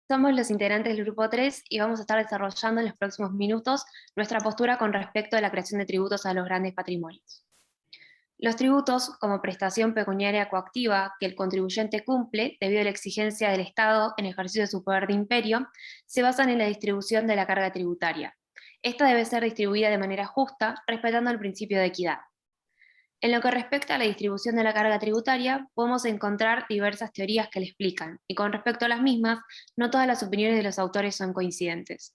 Somos los integrantes del Grupo 3 y vamos a estar desarrollando en los próximos minutos nuestra postura con respecto a la creación de tributos a los grandes patrimonios. Los tributos, como prestación pecuniaria coactiva que el contribuyente cumple debido a la exigencia del Estado en ejercicio de su poder de imperio, se basan en la distribución de la carga tributaria. Esta debe ser distribuida de manera justa, respetando el principio de equidad. En lo que respecta a la distribución de la carga tributaria, podemos encontrar diversas teorías que la explican, y con respecto a las mismas, no todas las opiniones de los autores son coincidentes.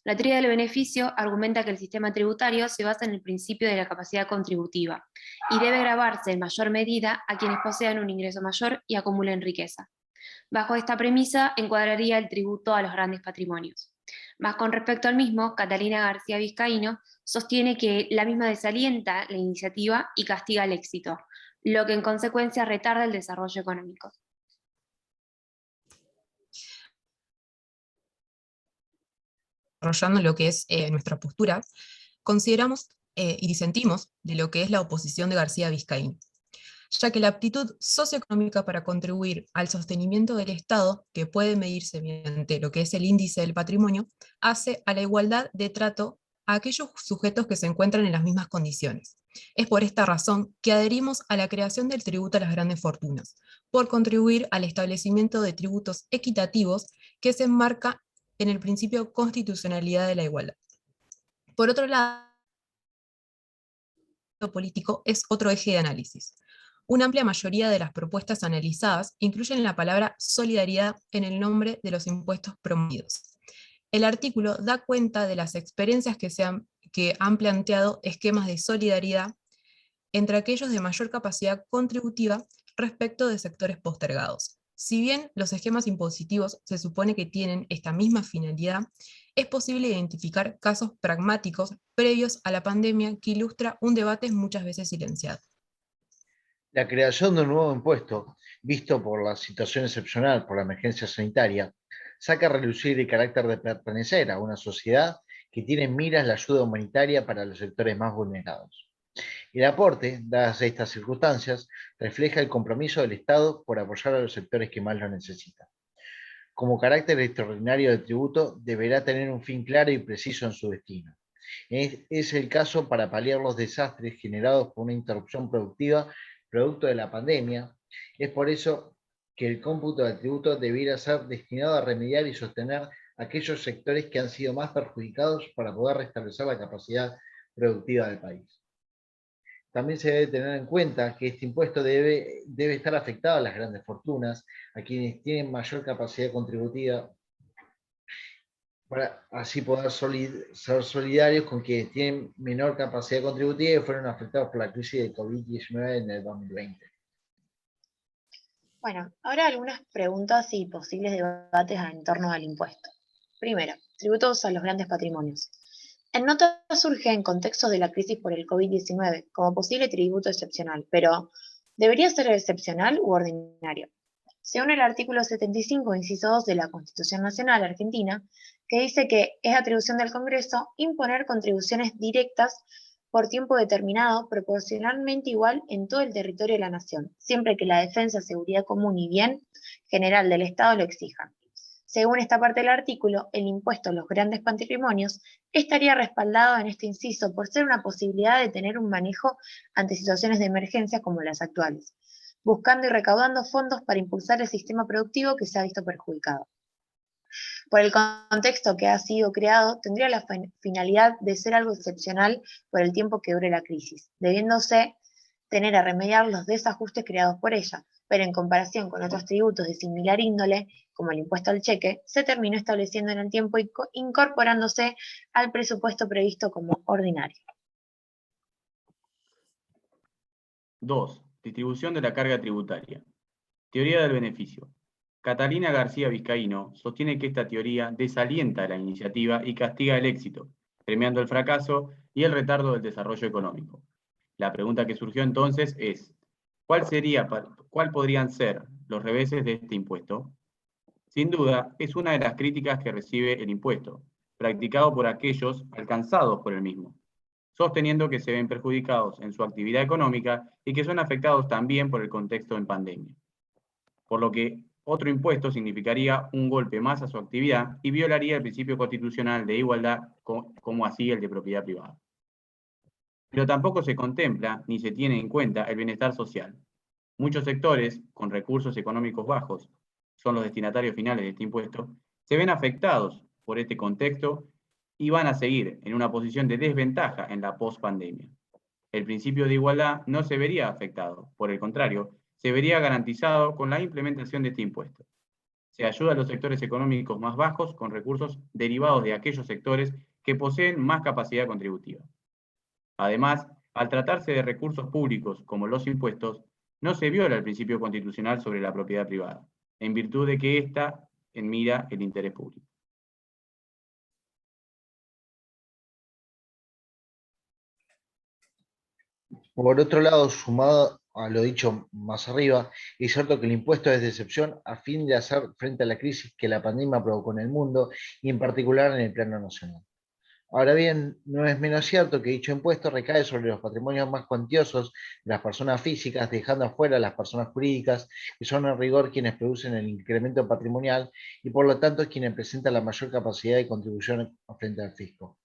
La teoría del beneficio argumenta que el sistema tributario se basa en el principio de la capacidad contributiva y debe gravarse en mayor medida a quienes posean un ingreso mayor y acumulen riqueza. Bajo esta premisa encuadraría el tributo a los grandes patrimonios. Más con respecto al mismo, Catalina García Vizcaíno sostiene que la misma desalienta la iniciativa y castiga el éxito, lo que en consecuencia retarda el desarrollo económico. Desarrollando lo que es nuestra postura, consideramos y disentimos de lo que es la oposición de García Vizcaíno, ya que la aptitud socioeconómica para contribuir al sostenimiento del Estado, que puede medirse mediante lo que es el índice del patrimonio, hace a la igualdad de trato a aquellos sujetos que se encuentran en las mismas condiciones. Es por esta razón que adherimos a la creación del tributo a las grandes fortunas, por contribuir al establecimiento de tributos equitativos que se enmarca en el principio de constitucionalidad de la igualdad. Por otro lado, lo político es otro eje de análisis. Una amplia mayoría de las propuestas analizadas incluyen la palabra solidaridad en el nombre de los impuestos promovidos. El artículo da cuenta de las experiencias que han planteado esquemas de solidaridad entre aquellos de mayor capacidad contributiva respecto de sectores postergados. Si bien los esquemas impositivos se supone que tienen esta misma finalidad, es posible identificar casos pragmáticos previos a la pandemia que ilustra un debate muchas veces silenciado. La creación de un nuevo impuesto, visto por la situación excepcional por la emergencia sanitaria, saca a relucir el carácter de pertenecer a una sociedad que tiene en miras la ayuda humanitaria para los sectores más vulnerados. El aporte, dadas estas circunstancias, refleja el compromiso del Estado por apoyar a los sectores que más lo necesitan. Como carácter extraordinario del tributo, deberá tener un fin claro y preciso en su destino. Es el caso para paliar los desastres generados por una interrupción productiva producto de la pandemia. Es por eso que el cómputo del tributo debiera ser destinado a remediar y sostener aquellos sectores que han sido más perjudicados para poder restablecer la capacidad productiva del país. También se debe tener en cuenta que este impuesto debe estar afectado a las grandes fortunas, a quienes tienen mayor capacidad contributiva, para así poder ser solidarios con quienes tienen menor capacidad contributiva y fueron afectados por la crisis de COVID-19 en el 2020. Bueno, ahora algunas preguntas y posibles debates en torno al impuesto. Primero, tributos a los grandes patrimonios. En notas surge en contextos de la crisis por el COVID-19 como posible tributo excepcional, pero ¿debería ser excepcional u ordinario? Según el artículo 75, inciso 2 de la Constitución Nacional Argentina, que dice que es atribución del Congreso imponer contribuciones directas por tiempo determinado, proporcionalmente igual en todo el territorio de la nación, siempre que la defensa, seguridad común y bien general del Estado lo exijan. Según esta parte del artículo, el impuesto a los grandes patrimonios estaría respaldado en este inciso por ser una posibilidad de tener un manejo ante situaciones de emergencia como las actuales, buscando y recaudando fondos para impulsar el sistema productivo que se ha visto perjudicado. Por el contexto que ha sido creado, tendría la finalidad de ser algo excepcional por el tiempo que dure la crisis, debiéndose tener a remediar los desajustes creados por ella, pero en comparación con otros tributos de similar índole, como el impuesto al cheque, se terminó estableciendo en el tiempo y incorporándose al presupuesto previsto como ordinario. 2. Distribución de la carga tributaria. Teoría del beneficio. Catalina García Vizcaíno sostiene que esta teoría desalienta la iniciativa y castiga el éxito, premiando el fracaso y el retardo del desarrollo económico. La pregunta que surgió entonces es, ¿cuál podrían ser los reveses de este impuesto? Sin duda, es una de las críticas que recibe el impuesto, practicado por aquellos alcanzados por el mismo, sosteniendo que se ven perjudicados en su actividad económica y que son afectados también por el contexto en pandemia. Por lo que Otro impuesto significaría un golpe más a su actividad y violaría el principio constitucional de igualdad, como así el de propiedad privada. Pero tampoco se contempla ni se tiene en cuenta el bienestar social. Muchos sectores con recursos económicos bajos, son los destinatarios finales de este impuesto, se ven afectados por este contexto y van a seguir en una posición de desventaja en la post-pandemia. El principio de igualdad no se vería afectado, por el contrario, se vería garantizado con la implementación de este impuesto. Se ayuda a los sectores económicos más bajos con recursos derivados de aquellos sectores que poseen más capacidad contributiva. Además, al tratarse de recursos públicos como los impuestos, no se viola el principio constitucional sobre la propiedad privada, en virtud de que ésta mira el interés público. Por otro lado, sumado a lo dicho más arriba, es cierto que el impuesto es de excepción a fin de hacer frente a la crisis que la pandemia provocó en el mundo y en particular en el plano nacional. Ahora bien, no es menos cierto que dicho impuesto recae sobre los patrimonios más cuantiosos de las personas físicas, dejando afuera a las personas jurídicas, que son en rigor quienes producen el incremento patrimonial y por lo tanto quienes presentan la mayor capacidad de contribución frente al fisco.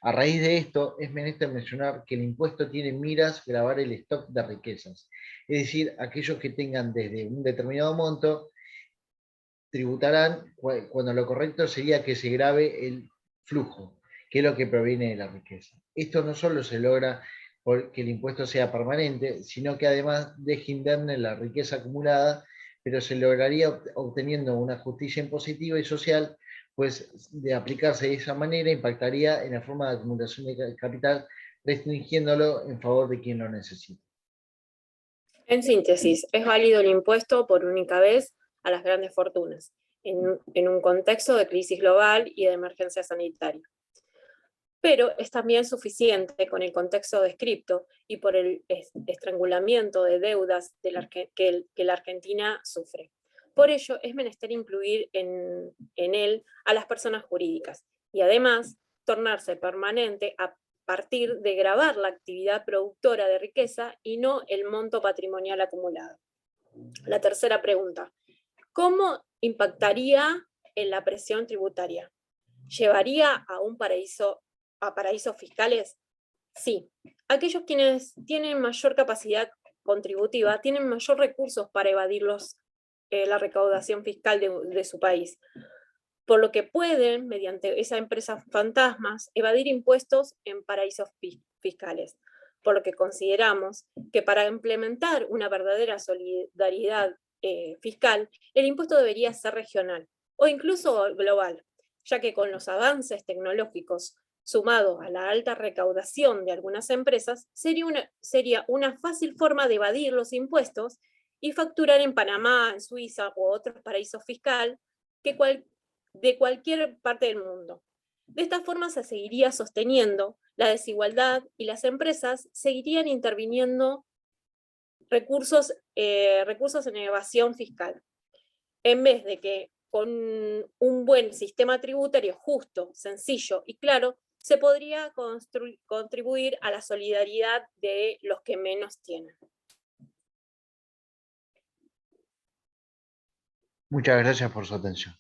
A raíz de esto, es menester mencionar que el impuesto tiene miras gravar el stock de riquezas, es decir, aquellos que tengan desde un determinado monto tributarán cuando lo correcto sería que se grave el flujo, que es lo que proviene de la riqueza. Esto no solo se logra porque el impuesto sea permanente, sino que además deje indemne la riqueza acumulada, pero se lograría obteniendo una justicia impositiva y social, pues de aplicarse de esa manera impactaría en la forma de acumulación de capital, restringiéndolo en favor de quien lo necesita. En síntesis, es válido el impuesto por única vez a las grandes fortunas, en un contexto de crisis global y de emergencia sanitaria. Pero es también suficiente con el contexto descrito y por el estrangulamiento de deudas que la Argentina sufre. Por ello, es menester incluir en él a las personas jurídicas y además tornarse permanente a partir de gravar la actividad productora de riqueza y no el monto patrimonial acumulado. La tercera pregunta: ¿cómo impactaría en la presión tributaria? ¿Llevaría a paraísos fiscales? Sí. Aquellos quienes tienen mayor capacidad contributiva tienen mayor recursos para evadir la recaudación fiscal de su país, por lo que pueden, mediante esas empresas fantasmas, evadir impuestos en paraísos fiscales. Por lo que consideramos que para implementar una verdadera solidaridad fiscal, el impuesto debería ser regional o incluso global, ya que con los avances tecnológicos sumado a la alta recaudación de algunas empresas, sería una fácil forma de evadir los impuestos y facturar en Panamá, en Suiza u otros paraísos fiscales de cualquier parte del mundo. De esta forma se seguiría sosteniendo la desigualdad y las empresas seguirían interviniendo recursos en evasión fiscal, en vez de que con un buen sistema tributario justo, sencillo y claro, se podría contribuir a la solidaridad de los que menos tienen. Muchas gracias por su atención.